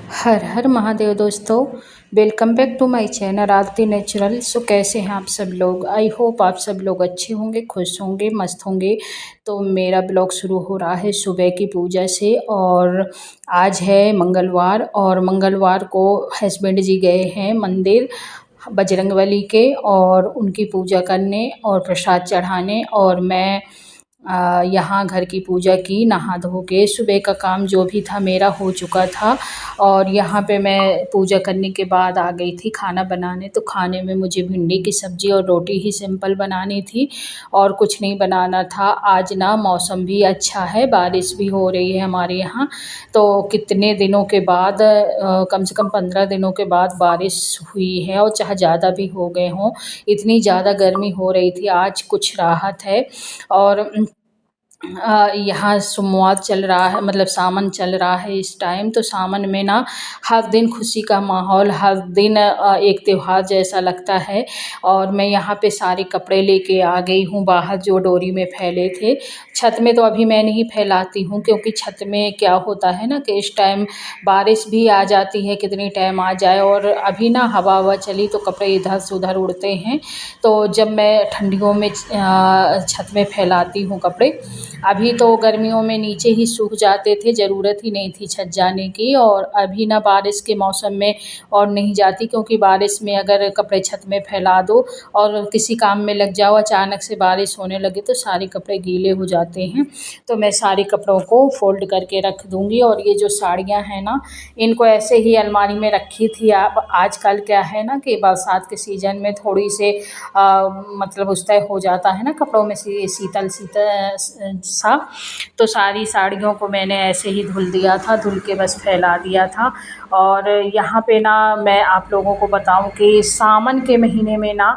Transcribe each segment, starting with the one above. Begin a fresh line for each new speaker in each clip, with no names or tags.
हर हर महादेव दोस्तों। Welcome back to my channel Aarti natural. So कैसे हैं आप सब लोग? आई होप आप सब लोग अच्छे होंगे, खुश होंगे, मस्त होंगे। तो मेरा ब्लॉग शुरू हो रहा है सुबह की पूजा से। और आज है मंगलवार, और मंगलवार को हस्बैंड जी गए हैं मंदिर बजरंगबली के, और उनकी पूजा करने और प्रसाद चढ़ाने। और मैं यहाँ घर की पूजा की, नहा धो के। सुबह का काम जो भी था मेरा हो चुका था। और यहाँ पे मैं पूजा करने के बाद आ गई थी खाना बनाने। तो खाने में मुझे भिंडी की सब्ज़ी और रोटी ही सिंपल बनानी थी, और कुछ नहीं बनाना था। आज ना मौसम भी अच्छा है, बारिश भी हो रही है हमारे यहाँ। तो कितने दिनों के बाद, कम से कम 15 दिनों के बाद बारिश हुई है, और चाहे ज़्यादा भी हो गए हों। इतनी ज़्यादा गर्मी हो रही थी, आज कुछ राहत है। और यहाँ सोमवार चल रहा है, मतलब सावन चल रहा है इस टाइम। तो सावन में ना हर दिन खुशी का माहौल, हर दिन एक त्योहार जैसा लगता है। और मैं यहाँ पे सारे कपड़े लेके आ गई हूँ बाहर, जो डोरी में फैले थे। छत में तो अभी मैं नहीं फैलाती हूँ, क्योंकि छत में क्या होता है ना कि इस टाइम बारिश भी आ जाती है, कितनी टाइम आ जाए। और अभी ना हवा हवा चली तो कपड़े इधर से उधर उड़ते हैं। तो जब मैं ठंडियों में छत में फैलाती हूँ कपड़े। अभी तो गर्मियों में नीचे ही सूख जाते थे, ज़रूरत ही नहीं थी छत जाने की। और अभी ना बारिश के मौसम में और नहीं जाती, क्योंकि बारिश में अगर कपड़े छत में फैला दो और किसी काम में लग जाओ, अचानक से बारिश होने लगे तो सारे कपड़े गीले हो जाते हैं। तो मैं सारे कपड़ों को फ़ोल्ड करके रख दूँगी। और ये जो साड़ियाँ हैं ना, इनको ऐसे ही अलमारी में रखी थी। अब आजकल क्या है ना कि बरसात के सीज़न में थोड़ी से मतलब उस तरह हो जाता है ना कपड़ों में, शीतल शीतल सा। तो सारी साड़ियों को मैंने ऐसे ही धुल दिया था, धुल के बस फैला दिया था। और यहाँ पे ना मैं आप लोगों को बताऊं कि सावन के महीने में ना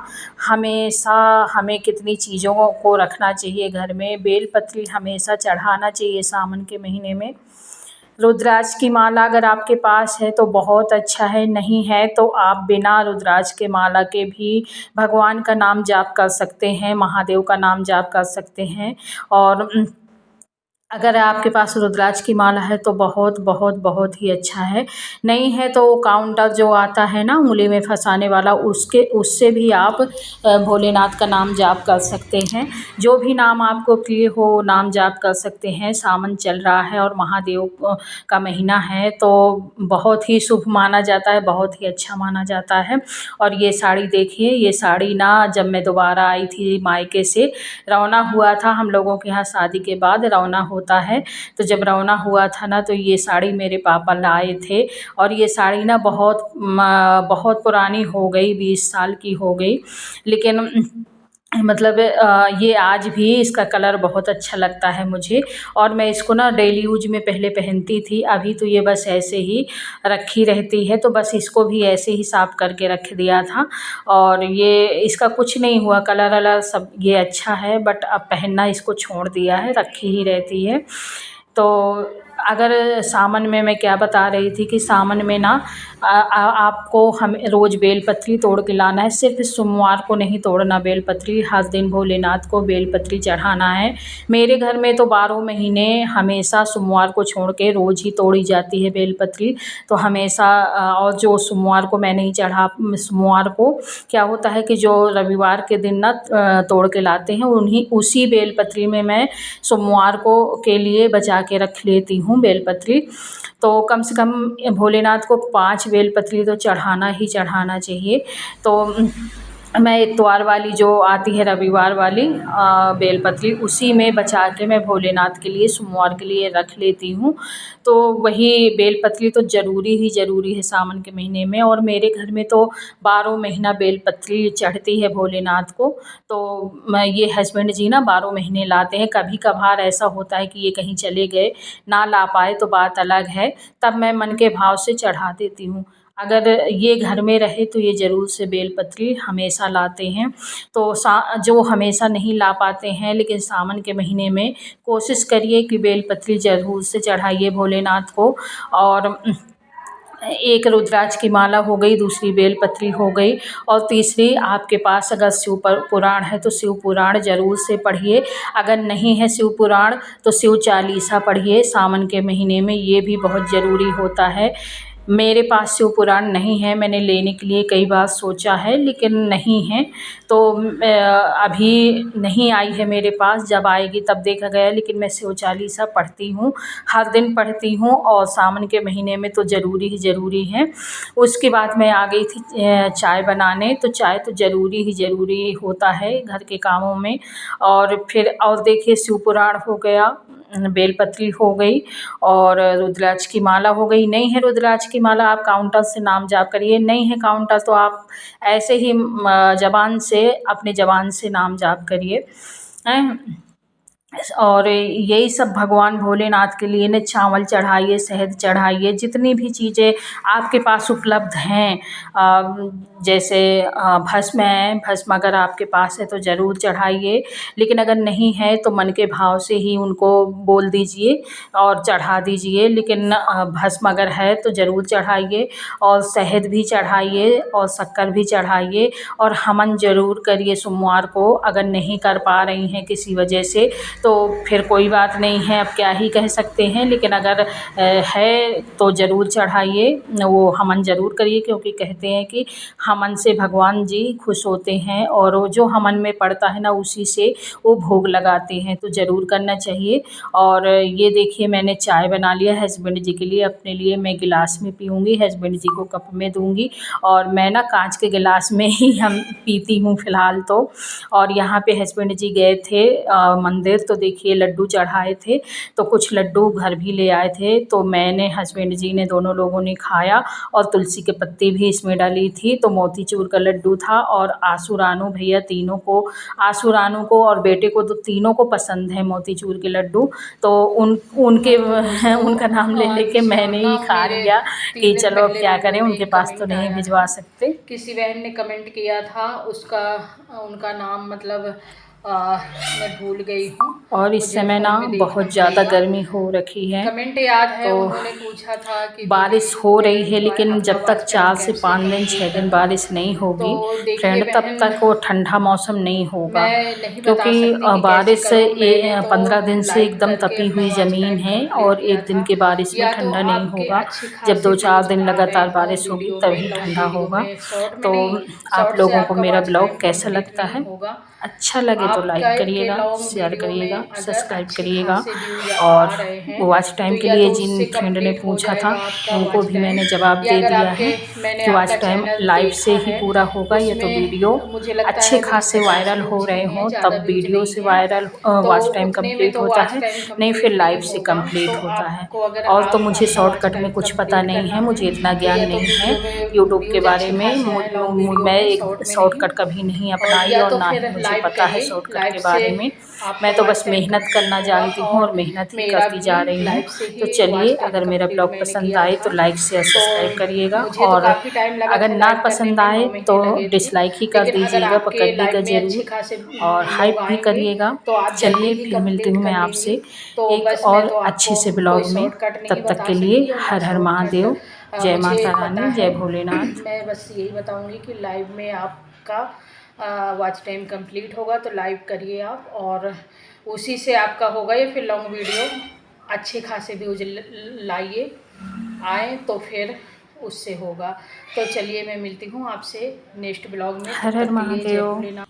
हमेशा हमें कितनी चीज़ों को रखना चाहिए घर में। बेलपत्री हमेशा चढ़ाना चाहिए सावन के महीने में। रुद्राक्ष की माला अगर आपके पास है तो बहुत अच्छा है, नहीं है तो आप बिना रुद्राक्ष के माला के भी भगवान का नाम जाप कर सकते हैं, महादेव का नाम जाप कर सकते हैं। और अगर आपके पास रुद्राक्ष की माला है तो बहुत बहुत बहुत ही अच्छा है। नहीं है तो काउंटर जो आता है ना उँगली में फँसाने वाला, उससे भी आप भोलेनाथ का नाम जाप कर सकते हैं। जो भी नाम आपको प्रिय हो नाम जाप कर सकते हैं। सावन चल रहा है और महादेव का महीना है, तो बहुत ही शुभ माना जाता है, बहुत ही अच्छा माना जाता है। और ये साड़ी देखिए, ये साड़ी ना जब मैं दोबारा आई थी मायके से, रवाना हुआ था हम लोगों के यहाँ शादी के बाद रवाना होता है। तो जब रवाना हुआ था ना, तो ये साड़ी मेरे पापा लाए थे। और ये साड़ी ना बहुत पुरानी हो गई, 20 साल की हो गई। लेकिन मतलब ये आज भी इसका कलर बहुत अच्छा लगता है मुझे। और मैं इसको ना डेली यूज में पहले पहनती थी, अभी तो ये बस ऐसे ही रखी रहती है। तो बस इसको भी ऐसे ही साफ करके रख दिया था। और ये इसका कुछ नहीं हुआ, कलर वलर सब ये अच्छा है, बट अब पहनना इसको छोड़ दिया है, रखी ही रहती है। तो अगर सावन में मैं क्या बता रही थी कि सावन में ना आपको हम रोज़ बेलपत्री तोड़ के लाना है। सिर्फ सोमवार को नहीं तोड़ना बेलपत्री, हर दिन भोलेनाथ को बेलपत्री चढ़ाना है। मेरे घर में तो 12 महीने हमेशा सोमवार को छोड़ के रोज़ ही तोड़ी जाती है बेलपत्री। तो हमेशा और जो सोमवार को मैं नहीं चढ़ा, सोमवार को क्या होता है कि जो रविवार के दिन ना तोड़ के लाते हैं, उसी बेलपत्री में मैं सोमवार को के लिए बचा के रख लेती हूँ बेलपत्री। तो कम से कम भोलेनाथ को 5 बेलपत्री तो चढ़ाना ही चढ़ाना चाहिए। तो मैं इतवार वाली जो आती है रविवार वाली बेलपत्री, उसी में बचा के मैं भोलेनाथ के लिए सोमवार के लिए रख लेती हूँ। तो वही बेलपत्री तो ज़रूरी ही ज़रूरी है सावन के महीने में। और मेरे घर में तो 12 महीना बेलपत्री चढ़ती है भोलेनाथ को। तो मैं ये हस्बैंड जी ना 12 महीने लाते हैं। कभी कभार ऐसा होता है कि ये कहीं चले गए, ना ला पाए तो बात अलग है, तब मैं मन के भाव से चढ़ा देती हूँ। अगर ये घर में रहे तो ये ज़रूर से बेलपत्री हमेशा लाते हैं। तो जो हमेशा नहीं ला पाते हैं, लेकिन सावन के महीने में कोशिश करिए कि बेलपत्री ज़रूर से चढ़ाइए भोलेनाथ को। और एक रुद्राक्ष की माला हो गई, दूसरी बेलपत्री हो गई, और तीसरी आपके पास अगर शिव पुराण है तो शिव पुराण ज़रूर से पढ़िए। अगर नहीं है शिव पुराण तो शिव चालीसा पढ़िए सावन के महीने में, ये भी बहुत ज़रूरी होता है। मेरे पास शिव पुराण नहीं है, मैंने लेने के लिए कई बार सोचा है लेकिन नहीं है। तो अभी नहीं आई है मेरे पास, जब आएगी तब देखा गया। लेकिन मैं शिव चालीसा पढ़ती हूँ, हर दिन पढ़ती हूँ, और सावन के महीने में तो ज़रूरी ही ज़रूरी है। उसके बाद मैं आ गई थी चाय बनाने। तो चाय तो ज़रूरी ही ज़रूरी होता है घर के कामों में। और फिर और देखिए, शिव पुराण हो गया, बेलपत्री हो गई, और रुद्राक्ष की माला हो गई। नहीं है रुद्राक्ष की माला, आप काउंटर से नाम जाप करिए। नहीं है काउंटर तो आप ऐसे ही ज़बान से, अपने ज़बान से नाम जाप करिए। हैं? और यही सब भगवान भोलेनाथ के लिए न, चावल चढ़ाइए, शहद चढ़ाइए, जितनी भी चीज़ें आपके पास उपलब्ध हैं। जैसे भस्म है, भस्म अगर आपके पास है तो ज़रूर चढ़ाइए। लेकिन अगर नहीं है तो मन के भाव से ही उनको बोल दीजिए और चढ़ा दीजिए। लेकिन भस्म अगर है तो ज़रूर चढ़ाइए, और शहद भी चढ़ाइए, और शक्कर भी चढ़ाइए, और हवन ज़रूर करिए सोमवार को। अगर नहीं कर पा रही हैं किसी वजह से तो फिर कोई बात नहीं है, अब क्या ही कह सकते हैं। लेकिन अगर है तो ज़रूर चढ़ाइए, वो हवन ज़रूर करिए, क्योंकि कहते हैं कि हवन से भगवान जी खुश होते हैं, और वो जो हवन में पड़ता है ना, उसी से वो भोग लगाते हैं। तो ज़रूर करना चाहिए। और ये देखिए, मैंने चाय बना लिया हस्बैंड जी के लिए, अपने लिए मैं गिलास में पीऊँगी, हस्बैंड जी को कप में दूँगी। और मैं ना कांच के गिलास में ही हम पीती हूँ फ़िलहाल तो। और यहाँ पे हस्बैंड जी गए थे मंदिर, तो देखिए लड्डू चढ़ाए थे, तो कुछ लड्डू घर भी ले आए थे। तो मैंने, हस्बैंड जी ने, दोनों लोगों ने खाया, और तुलसी के पत्ती भी इसमें डाली थी। तो मोतीचूर का लड्डू था, और आशू रानू भैया तीनों को, आशू रानू को और बेटे को, तो तीनों को पसंद है मोतीचूर के लड्डू। तो उनके
हाँ, तो दोस्तों
उनका नाम ले लेके
आज
मैंने ही
ना
खा
मेरे
लिया
3
कि
दिन
चलो अब
पहले
क्या करें,
वीडियो में
उनके
एक
पास तो
कमेंट
नहीं
आया
भिजवा
था।
सकते।
किसी बहन ने कमेंट किया था, उसका उनका नाम मतलब मैं भूल गई हूँ,
और इस
मुझे
समय ना
फ़ोन में देखना
बहुत ज़्यादा
पड़ेगा।
गर्मी हो रखी है।
कमेंट याद है,
तो
उन्होंने पूछा था कि दीदी
बारिश हो रही है, लेकिन
अपना
जब तक
वॉच टाइम
4 से
कैसे
5 दिन, 6
कंप्लीट
दिन
करना।
बारिश नहीं
तो
होगी
देखिए
फ्रेंड, तब
बहन,
तक वो ठंडा मौसम नहीं होगा।
मैं नहीं बता
क्योंकि
सकती कि कैसे
बारिश से
करूँ। मैंने तो
15 दिन से
लाइव
एकदम
करके
तपी
अपना
हुई
वॉच
ज़मीन
टाइम
है,
कंप्लीट
और
किया
एक दिन
था।
के बारिश में
या तो
ठंडा नहीं
आपके
होगा।
अच्छी
जब
खासे
2-4
व्यूज़
दिन
आ रहे
लगातार
हों
बारिश होगी
वीडियो में,
तभी
लॉन्ग
ठंडा
वीडियो
होगा।
में, शॉर्ट में
तो
नहीं।
आप
शॉर्ट से
लोगों को
आपका
मेरा
वॉच टाइम
ब्लॉग कैसा
कंप्लीट
लगता
नहीं
है?
होगा।
अच्छा लगे तो लाइक
आपका के
करिएगा,
लॉन्ग
शेयर
वीडियो
करिएगा,
में अगर
सब्सक्राइब
अच्छे
करिएगा।
खासे व्यूज़
और
आ रहे हैं
वॉच
तो
टाइम के
या
लिए
तो
जिन
उससे
फ्रेंड ने
कंप्लीट हो
पूछा था,
जाएगा आपका
उनको
वॉच
भी
टाइम।
मैंने जवाब
या
दे
अगर
दिया
आपके
है
मैंने
कि वॉच
आपका
टाइम
चैनल
लाइव से
देखा
ही
है,
पूरा होगा। ये तो वीडियो
उसमें मुझे लगता
अच्छे
है
खासे
20-50
वायरल हो
व्यूज़
रहे
ही हैं,
हों
ज़्यादा
तब
व्यूज़
वीडियो
नहीं
से
हैं।
वायरल
तो
वॉच टाइम
उतने में
कंप्लीट
तो
होता
वॉच
है,
टाइम
नहीं फिर
कंप्लीट नहीं
लाइव से
होगा। तो
कंप्लीट होता है।
आपको अगर
और तो
आप
मुझे
अपना वॉच
शॉर्टकट में
टाइम
कुछ पता
कंप्लीट
नहीं
करना
है,
है,
मुझे इतना
तो
ज्ञान
या तो
नहीं है
वीडियो में
यूट्यूब के
व्यूज़
बारे
अच्छे
में।
खासे आएँ लॉन्ग वीडियो
मैं
में,
एक
शॉर्ट में नहीं।
शॉर्टकट कभी नहीं
और
अपनाई,
या
और
तो
ना
फिर
ही मुझे
लाइव
पता है
करिए,
शॉर्टकट
लाइव
के
से
बारे में। मैं
आपका
तो
वॉच
बस
टाइम
मेहनत
कंप्लीट
करना
होगा।
जानती हूँ,
और
और मेहनत ही
मेरा
करती
भी
जा रही हूँ।
लाइव से
तो
ही
चलिए,
वॉच टाइम
अगर मेरा
कंप्लीट
ब्लॉग
मैंने
पसंद
किया
आए तो
था।
लाइक शेयर
तो
सब्सक्राइब करिएगा।
मुझे तो
और
काफ़ी टाइम लगा
अगर
था
ना
लाइव करने
पसंद
में,
आए
9
तो
महीने लगे थे।
डिसलाइक ही कर
लेकिन अगर
दीजिएगा,
आपके
पकड़िएगा
लाइव में अच्छे
ज़रूर।
खासे
और हाइप
लोग
भी
आएँगे
करिएगा।
तो आप जल्दी
चलिए,
ही
फिर मिलती
कंप्लीट
हूँ मैं
कर
आपसे
लेंगे। तो
एक
बस मैं
और
तो
अच्छे
आपको
से
कोई
ब्लॉग में।
शॉर्टकट नहीं
तब तक
बता
के लिए
सकती और ना
हर हर
शॉर्टकट
महादेव। जय
मुझे
माता
पता
रानी, जय
है।
भोलेनाथ।
मैं बस यही बताऊँगी कि लाइव में आपका वॉच टाइम कंप्लीट होगा तो लाइव करिए आप, और उसी से आपका होगा। या फिर लॉन्ग वीडियो अच्छे खासे व्यूज लाइए आए तो फिर उससे होगा। तो चलिए, मैं मिलती हूँ आपसे नेक्स्ट ब्लॉग में,
हर
तब
हर
तक के लिए जय
महादेव।
भोलेनाथ।